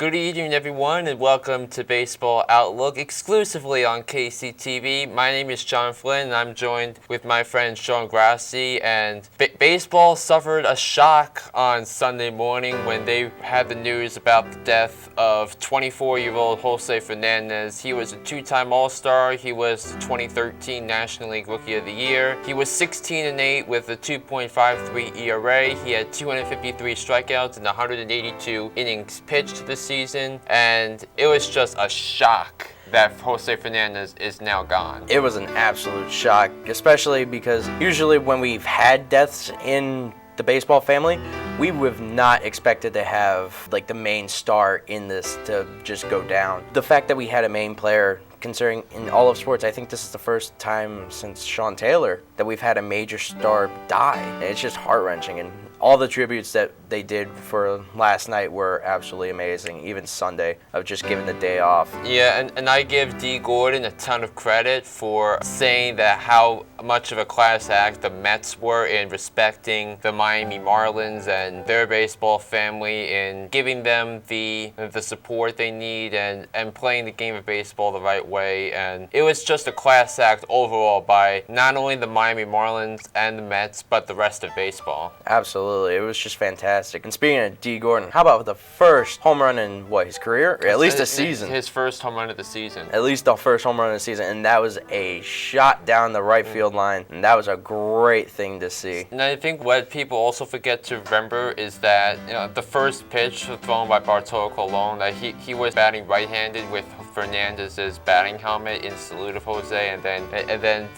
Good evening, everyone, and welcome to Baseball Outlook, exclusively on KCTV. My name is Flynn, and I'm joined with my friend Sean Grassi. And baseball suffered a shock on Sunday morning when they had the news about the death of 24-year-old Jose Fernandez. He was a two-time All-Star. He was the 2013 National League Rookie of the Year. He was 16-8 with a 2.53 ERA. He had 253 strikeouts and 182 innings pitched this season, and it was just a shock that Jose Fernandez is now gone. It was an absolute shock, especially because usually when we've had deaths in the baseball family, we would have not expected to have like the main star in this to just go down. The fact that we had a main player, considering in all of sports, I think this is the first time since Sean Taylor that we've had a major star die. And it's just heart-wrenching, and all the tributes that they did for last night were absolutely amazing. Even Sunday, of just giving the day off. Yeah, and I give D. Gordon a ton of credit for saying that how much of a class act the Mets were in respecting the Miami Marlins and their baseball family, in giving them the support they need and playing the game of baseball the right way. And it was just a class act overall by not only the Miami Marlins and the Mets, but the rest of baseball. Absolutely. It was just fantastic. And speaking of D. Gordon, how about the first home run in his career? Or at least a season. His first home run of the season. At least the first home run of the season. And that was a shot down the right field line. And that was a great thing to see. And I think what people also forget to remember is that the first pitch thrown by Bartolo Colon, that he was batting right-handed with Fernandez's batting helmet in salute of Jose, and then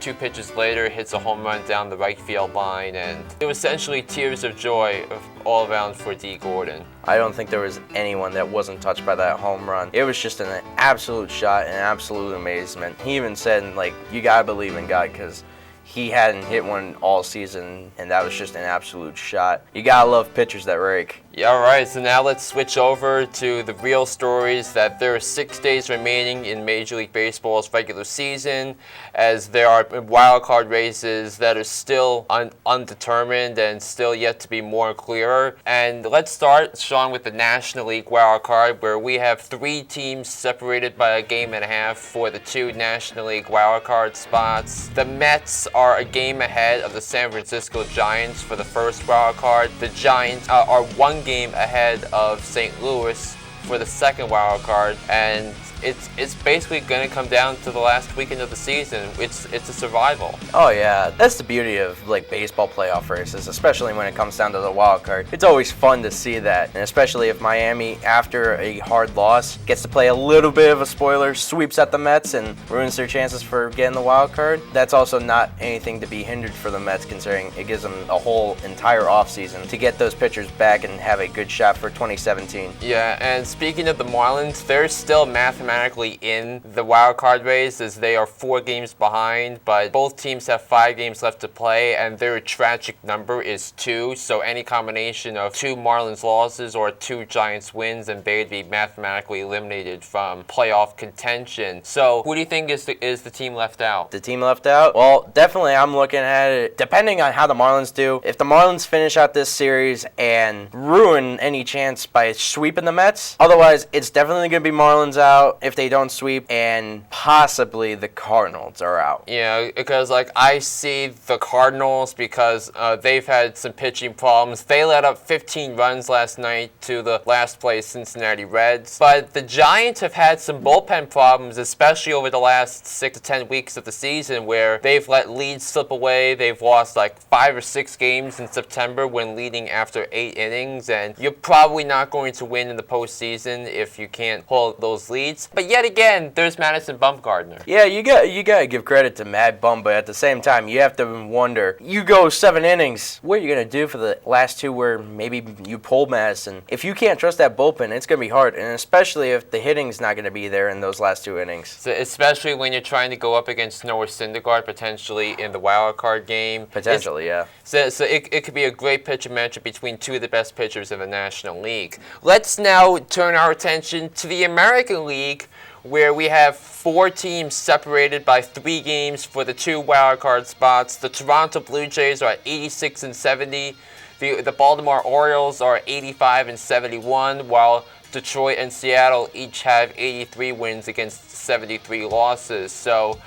two pitches later hits a home run down the right field line, and it was essentially tears of joy all around for D. Gordon. I don't think there was anyone that wasn't touched by that home run. It was just an absolute shot, an absolute amazement. He even said, like, you gotta believe in God, because he hadn't hit one all season, and that was just an absolute shot. You gotta love pitchers that rake. Yeah, all right, so now let's switch over to the real stories, that there are 6 days remaining in Major League Baseball's regular season, as there are wild card races that are still undetermined and still yet to be more clearer. And let's start, Sean, with the National League wild card, where we have 3 teams separated by a game and a half for the 2 National League wild card spots. The Mets are a game ahead of the San Francisco Giants for the first wild card. The Giants are 1 game ahead of St. Louis for the second wild card, and it's basically going to come down to the last weekend of the season. It's a survival. Oh yeah, that's the beauty of like baseball playoff races, especially when it comes down to the wild card. It's always fun to see that, and especially if Miami, after a hard loss, gets to play a little bit of a spoiler, sweeps at the Mets and ruins their chances for getting the wild card. That's also not anything to be hindered for the Mets, considering it gives them a whole entire offseason to get those pitchers back and have a good shot for 2017. Yeah, and speaking of the Marlins, they're still mathematically in the wild card race, as they are 4 games behind, but both teams have 5 games left to play, and their tragic number is 2. So any combination of 2 Marlins losses or 2 Giants wins, and they'd be mathematically eliminated from playoff contention. So who do you think is the team left out? The team left out? Well, definitely I'm looking at it, depending on how the Marlins do. If the Marlins finish out this series and ruin any chance by sweeping the Mets, otherwise it's definitely going to be Marlins out if they don't sweep, and possibly the Cardinals are out. Yeah, because I see the Cardinals, because they've had some pitching problems. They let up 15 runs last night to the last place Cincinnati Reds. But the Giants have had some bullpen problems, especially over the last 6 to 10 weeks of the season, where they've let leads slip away. They've lost 5 or 6 games in September when leading after 8 innings, and you're probably not going to win in the postseason if you can't hold those leads. But yet again, there's Madison Bumgarner. Yeah, you got to give credit to Mad Bum, but at the same time, you have to wonder, you go 7 innings, what are you going to do for the last 2 where maybe you pull Madison? If you can't trust that bullpen, it's going to be hard, and especially if the hitting's not going to be there in those last 2 innings. So especially when you're trying to go up against Noah Syndergaard potentially in the wild card game. Potentially, yeah. So it could be a great pitcher matchup between 2 of the best pitchers in the National League. Let's now turn our attention to the American League, where we have 4 teams separated by 3 games for the 2 wildcard spots. The Toronto Blue Jays are at 86-70. The Baltimore Orioles are 85-71, while Detroit and Seattle each have 83 wins against 73 losses. So,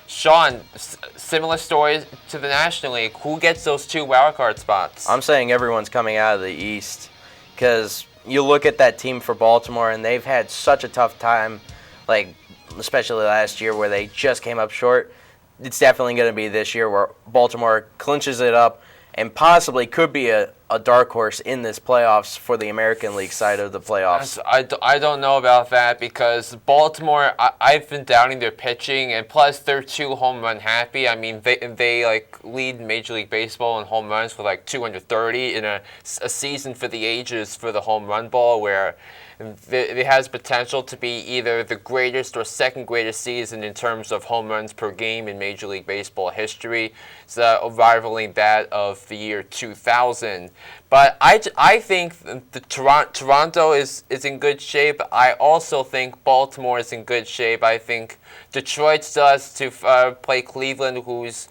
Sean, similar story to the National League. Who gets those 2 wildcard spots? I'm saying everyone's coming out of the East because you look at that team for Baltimore, and they've had such a tough time, like especially last year where they just came up short. It's definitely going to be this year where Baltimore clinches it up and possibly could be a dark horse in this playoffs for the American League side of the playoffs. I don't know about that because Baltimore, I've been doubting their pitching, and plus they're too home run happy. I mean, they like lead Major League Baseball in home runs with like 230 in a season for the ages for the home run ball, where it has potential to be either the greatest or second greatest season in terms of home runs per game in Major League Baseball history, so rivaling that of the year 2000. But I think the Toronto is in good shape. I also think Baltimore is in good shape. I think Detroit still has to play Cleveland, who's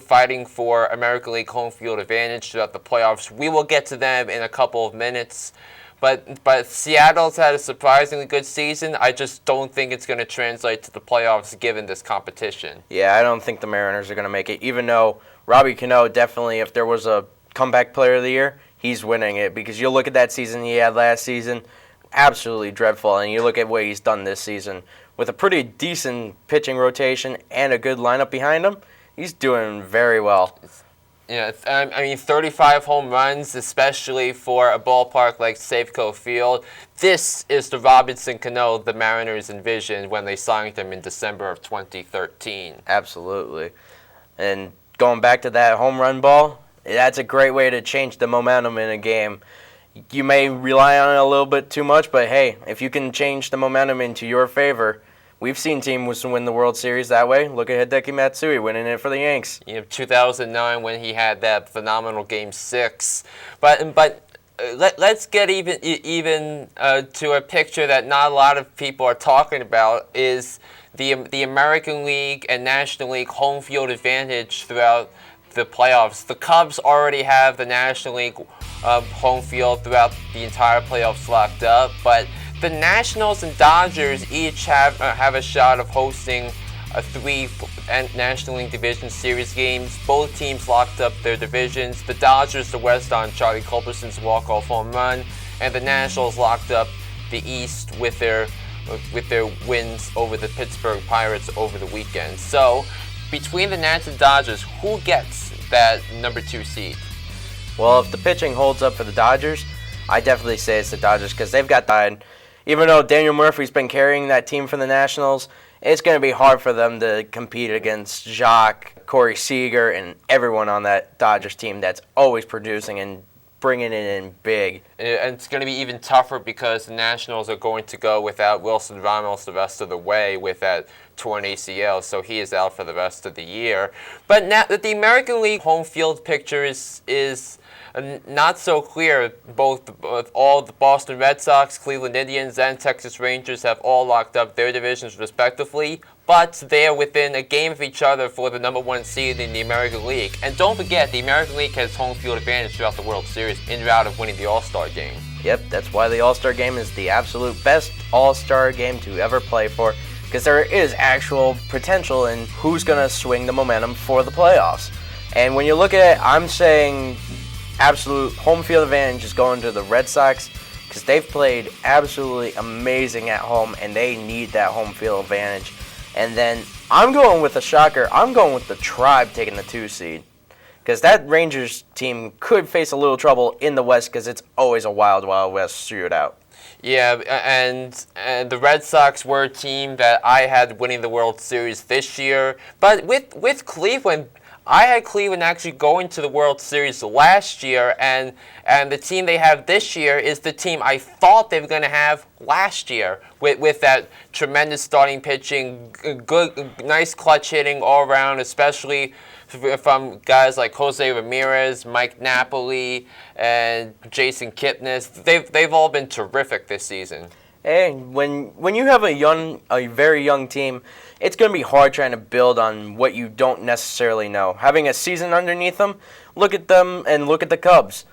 fighting for American League home field advantage throughout the playoffs. We will get to them in a couple of minutes. But Seattle's had a surprisingly good season. I just don't think it's going to translate to the playoffs given this competition. Yeah, I don't think the Mariners are going to make it, even though Robbie Cano definitely, if there was a comeback player of the year, he's winning it. Because you look at that season he had last season, absolutely dreadful. And you look at what he's done this season with a pretty decent pitching rotation and a good lineup behind him, he's doing very well. Yeah, I mean, 35 home runs, especially for a ballpark like Safeco Field. This is the Robinson Cano the Mariners envisioned when they signed him in December of 2013. Absolutely. And going back to that home run ball, that's a great way to change the momentum in a game. You may rely on it a little bit too much, but hey, if you can change the momentum into your favor, we've seen teams win the World Series that way. Look at Hideki Matsui winning it for the Yanks. 2009 when he had that phenomenal Game 6. But let's get even to a picture that not a lot of people are talking about is the American League and National League home field advantage throughout the playoffs. The Cubs already have the National League home field throughout the entire playoffs locked up, but the Nationals and Dodgers each have a shot of hosting 3 National League Division Series games. Both teams locked up their divisions. The Dodgers the West on Charlie Culberson's walk-off home run, and the Nationals locked up the East with their wins over the Pittsburgh Pirates over the weekend. So, between the Nats and Dodgers, who gets that number 2 seed? Well, if the pitching holds up for the Dodgers, I definitely say it's the Dodgers because they've got that. Even though Daniel Murphy's been carrying that team for the Nationals, it's going to be hard for them to compete against Jacques, Corey Seager, and everyone on that Dodgers team that's always producing and bringing it in big. And it's going to be even tougher because the Nationals are going to go without Wilson Ramos the rest of the way with that torn ACL, so he is out for the rest of the year. But now the American League home field picture is not so clear. All the Boston Red Sox, Cleveland Indians, and Texas Rangers have all locked up their divisions respectively, but they are within a game of each other for the number 1 seed in the American League. And don't forget, the American League has home field advantage throughout the World Series in route of winning the All-Star game. Yep, that's why the All-Star game is the absolute best All-Star game to ever play for, because there is actual potential in who's going to swing the momentum for the playoffs. And when you look at it, I'm saying absolute home field advantage is going to the Red Sox because they've played absolutely amazing at home and they need that home field advantage. And then I'm going with a shocker. I'm going with the Tribe taking the 2 seed because that Rangers team could face a little trouble in the West because it's always a wild, wild West shootout. Yeah, and the Red Sox were a team that I had winning the World Series this year. But with Cleveland, I had Cleveland actually going to the World Series last year, and the team they have this year is the team I thought they were going to have last year with that tremendous starting pitching, good, nice clutch hitting all around, especially from guys like Jose Ramirez, Mike Napoli, and Jason Kipnis. They've all been terrific this season. Hey, when you have a very young team, it's going to be hard trying to build on what you don't necessarily know. Having a season underneath them, look at them and look at the Cubs.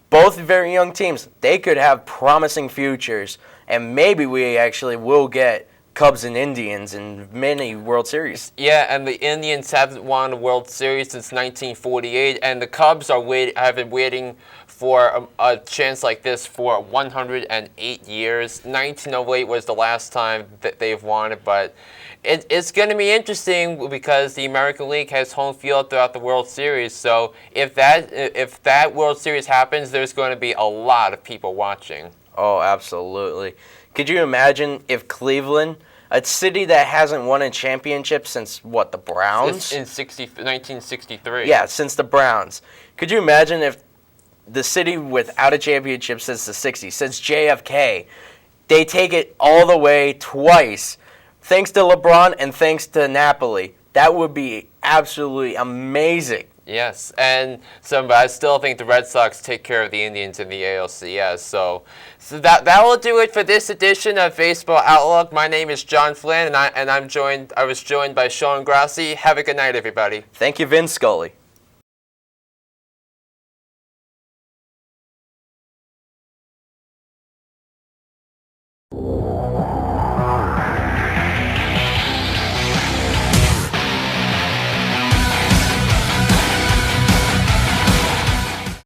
Both very young teams. They could have promising futures. and maybe we actually will get Cubs and Indians in many World Series. Yeah, and the Indians haven't won a World Series since 1948, and the Cubs have been waiting for a chance like this for 108 years. 1908 was the last time that they've won it, but it's going to be interesting because the American League has home field throughout the World Series. So if that World Series happens, there's going to be a lot of people watching. Oh, absolutely. Could you imagine if Cleveland, a city that hasn't won a championship since, what, the Browns? In 1963. Yeah, since the Browns. Could you imagine if the city without a championship since the 60s, since JFK, they take it all the way twice, thanks to LeBron and thanks to Napoli? That would be absolutely amazing. Yes, but I still think the Red Sox take care of the Indians in the ALCS. So that will do it for this edition of Baseball Outlook. My name is John Flynn, and I was joined by Sean Grassi. Have a good night, everybody. Thank you, Vin Scully.